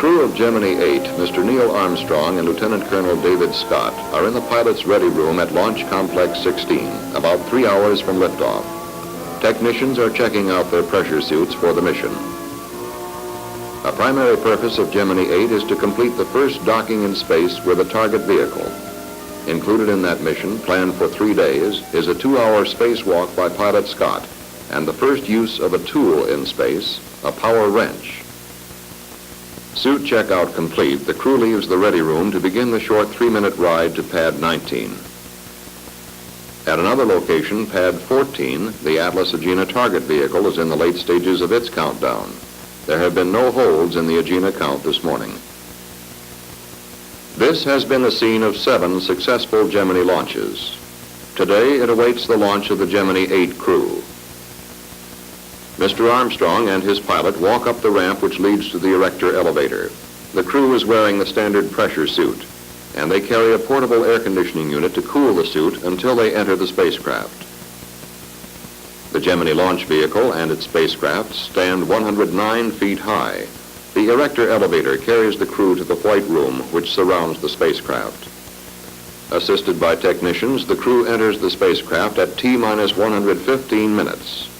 crew of Gemini VIII, Mr. Neil Armstrong and Lieutenant Colonel David Scott, are in the pilot's ready room at Launch Complex 16, about 3 hours from liftoff. Technicians are checking out their pressure suits for the mission. A primary purpose of Gemini VIII is to complete the first docking in space with a target vehicle. Included in that mission, planned for 3 days, is a 2-hour spacewalk by pilot Scott and the first use of a tool in space, a power wrench. Suit checkout complete, the crew leaves the ready room to begin the short 3-minute ride to Pad 19. At another location, Pad 14, the Atlas Agena target vehicle is in the late stages of its countdown. There have been no holds in the Agena count this morning. This has been the scene of 7 successful Gemini launches. Today, it awaits the launch of the Gemini VIII crew. Mr. Armstrong and his pilot walk up the ramp which leads to the erector elevator. The crew is wearing the standard pressure suit, and they carry a portable air conditioning unit to cool the suit until they enter the spacecraft. The Gemini launch vehicle and its spacecraft stand 109 feet high. The erector elevator carries the crew to the white room which surrounds the spacecraft. Assisted by technicians, the crew enters the spacecraft at T-minus 115 minutes.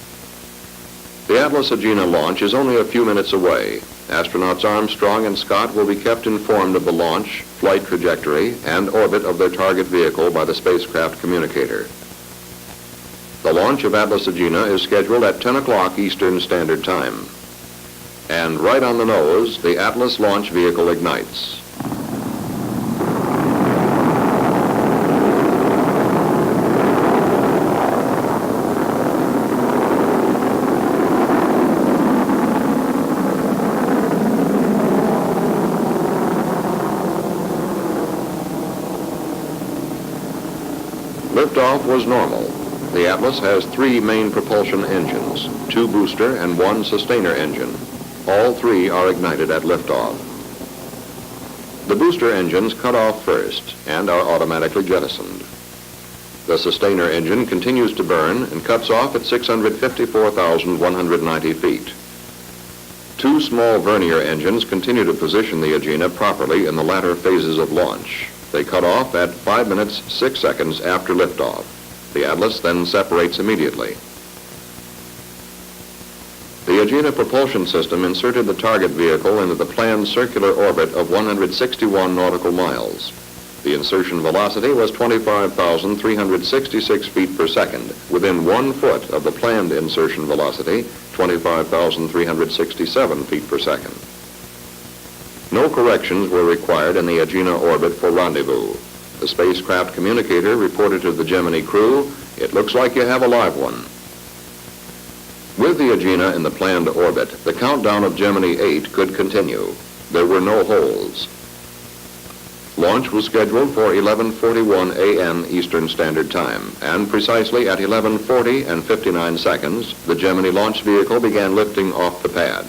The Atlas Agena launch is only a few minutes away. Astronauts Armstrong and Scott will be kept informed of the launch, flight trajectory, and orbit of their target vehicle by the spacecraft communicator. The launch of Atlas Agena is scheduled at 10 o'clock Eastern Standard Time. And right on the nose, the Atlas launch vehicle ignites. Liftoff was normal. The Atlas has 3 main propulsion engines, 2 booster and 1 sustainer engine. All 3 are ignited at liftoff. The booster engines cut off first and are automatically jettisoned. The sustainer engine continues to burn and cuts off at 654,190 feet. 2 small vernier engines continue to position the Agena properly in the latter phases of launch. They cut off at 5 minutes 6 seconds after liftoff. The Atlas then separates immediately. The Agena propulsion system inserted the target vehicle into the planned circular orbit of 161 nautical miles. The insertion velocity was 25,366 feet per second, within 1 foot of the planned insertion velocity, 25,367 feet per second. No corrections were required in the Agena orbit for rendezvous. The spacecraft communicator reported to the Gemini crew, "It looks like you have a live one." With the Agena in the planned orbit, the countdown of Gemini VIII could continue. There were no holds. Launch was scheduled for 11:41 a.m. Eastern Standard Time, and precisely at 11:40 and 59 seconds, the Gemini launch vehicle began lifting off the pad.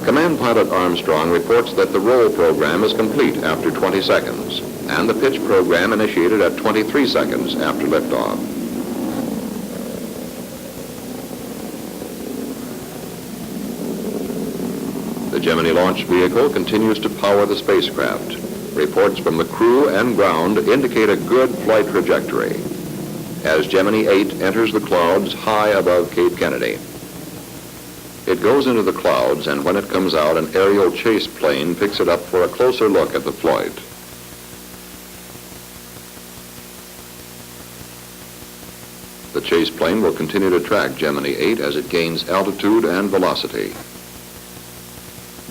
Command Pilot Armstrong reports that the roll program is complete after 20 seconds, and the pitch program initiated at 23 seconds after liftoff. The Gemini launch vehicle continues to power the spacecraft. Reports from the crew and ground indicate a good flight trajectory as Gemini VIII enters the clouds high above Cape Kennedy. It goes into the clouds, and when it comes out, an aerial chase plane picks it up for a closer look at the flight. The chase plane will continue to track Gemini VIII as it gains altitude and velocity.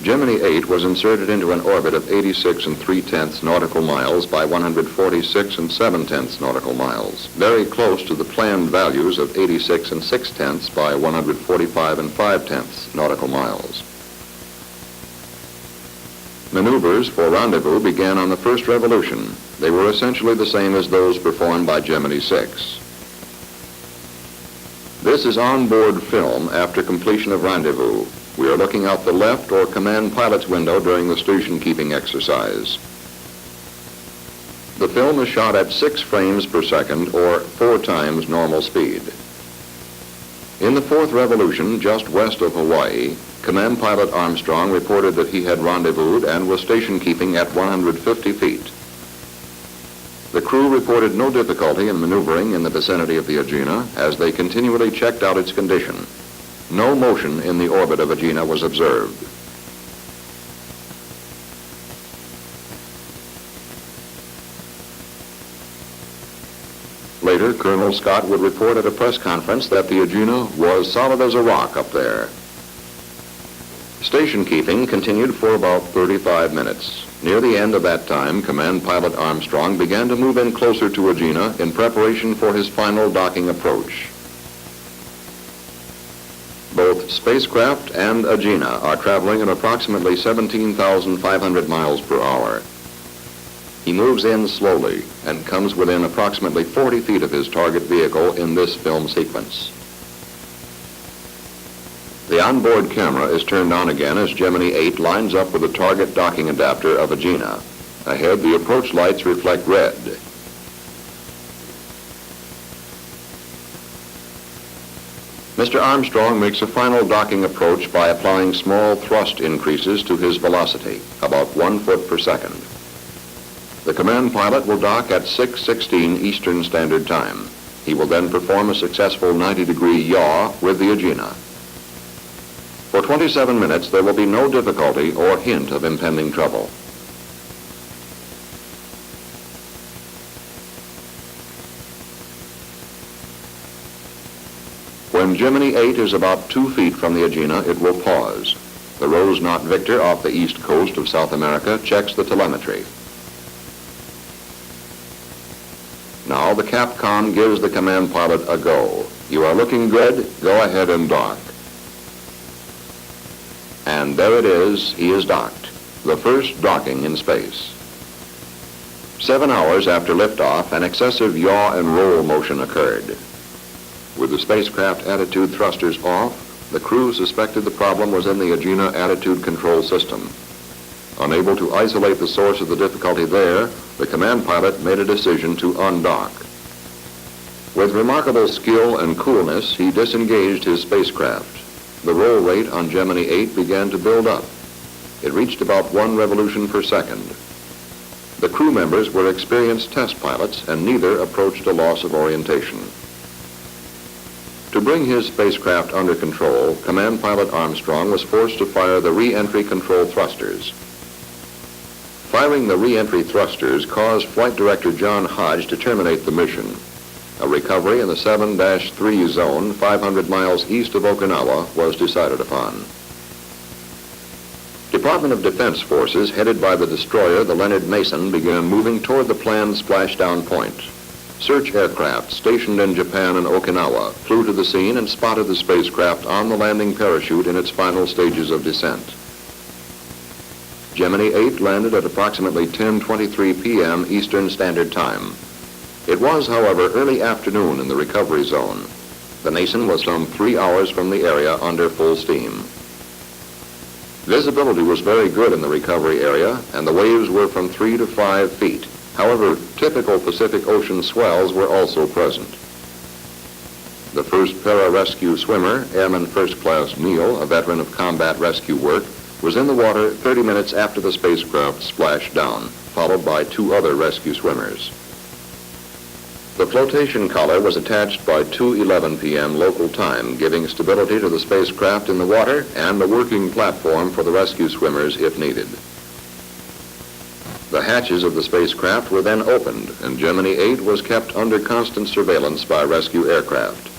Gemini VIII was inserted into an orbit of 86 3/10 nautical miles by 146 7/10 nautical miles, very close to the planned values of 86 6/10 by 145 5/10 nautical miles. Maneuvers for rendezvous began on the first revolution. They were essentially the same as those performed by Gemini VI. This is onboard film after completion of rendezvous. We are looking out the left or command pilot's window during the station keeping exercise. The film is shot at 6 frames per second or 4 times normal speed. In the 4th revolution, just west of Hawaii, Command Pilot Armstrong reported that he had rendezvoused and was station keeping at 150 feet. The crew reported no difficulty in maneuvering in the vicinity of the Agena as they continually checked out its condition. No motion in the orbit of Agena was observed. Later, Colonel Scott would report at a press conference that the Agena was solid as a rock up there. Station keeping continued for about 35 minutes. Near the end of that time, Command Pilot Armstrong began to move in closer to Agena in preparation for his final docking approach. Both spacecraft and Agena are traveling at approximately 17,500 miles per hour. He moves in slowly and comes within approximately 40 feet of his target vehicle in this film sequence. The onboard camera is turned on again as Gemini VIII lines up with the target docking adapter of Agena. Ahead, the approach lights reflect red. Mr. Armstrong makes a final docking approach by applying small thrust increases to his velocity, about 1 foot per second. The command pilot will dock at 6:16 Eastern Standard Time. He will then perform a successful 90-degree yaw with the Agena. For 27 minutes, there will be no difficulty or hint of impending trouble. When Gemini VIII is about 2 feet from the Agena, it will pause. The Rose Knot Victor off the east coast of South America checks the telemetry. Now the Capcom gives the command pilot a go. You are looking good. Go ahead and dock. And there it is. He is docked. The first docking in space. 7 hours after liftoff, an excessive yaw and roll motion occurred. With the spacecraft attitude thrusters off, the crew suspected the problem was in the Agena attitude control system. Unable to isolate the source of the difficulty there, the command pilot made a decision to undock. With remarkable skill and coolness, he disengaged his spacecraft. The roll rate on Gemini VIII began to build up. It reached about 1 revolution per second. The crew members were experienced test pilots, and neither approached a loss of orientation. To bring his spacecraft under control, Command Pilot Armstrong was forced to fire the re-entry control thrusters. Firing the re-entry thrusters caused Flight Director John Hodge to terminate the mission. A recovery in the 7-3 zone, 500 miles east of Okinawa, was decided upon. Department of Defense forces, headed by the destroyer, the Leonard Mason, began moving toward the planned splashdown point. Search aircraft stationed in Japan and Okinawa flew to the scene and spotted the spacecraft on the landing parachute in its final stages of descent. Gemini VIII landed at approximately 10:23 p.m. Eastern Standard Time. It was, however, early afternoon in the recovery zone. The Mason was some 3 hours from the area under full steam. Visibility was very good in the recovery area, and the waves were from 3 to 5 feet. However, typical Pacific Ocean swells were also present. The first para-rescue swimmer, Airman First Class Neal, a veteran of combat rescue work, was in the water 30 minutes after the spacecraft splashed down, followed by 2 other rescue swimmers. The flotation collar was attached by 2:11 p.m. local time, giving stability to the spacecraft in the water and a working platform for the rescue swimmers if needed. The hatches of the spacecraft were then opened, and Gemini VIII was kept under constant surveillance by rescue aircraft.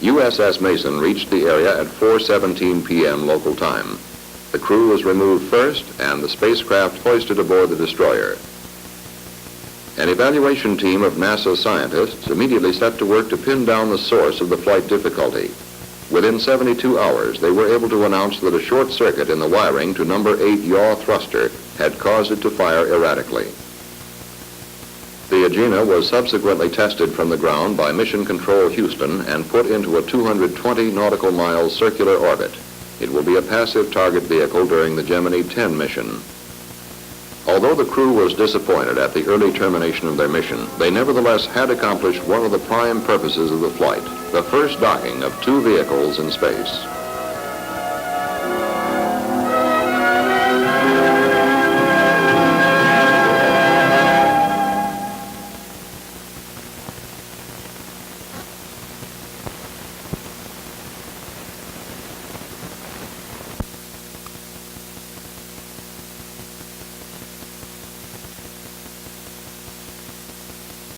USS Mason reached the area at 4:17 p.m. local time. The crew was removed first, and the spacecraft hoisted aboard the destroyer. An evaluation team of NASA scientists immediately set to work to pin down the source of the flight difficulty. Within 72 hours, they were able to announce that a short circuit in the wiring to number 8 yaw thruster had caused it to fire erratically. The Agena was subsequently tested from the ground by Mission Control Houston and put into a 220 nautical miles circular orbit. It will be a passive target vehicle during the Gemini 10 mission. Although the crew was disappointed at the early termination of their mission, they nevertheless had accomplished one of the prime purposes of the flight, the first docking of two vehicles in space.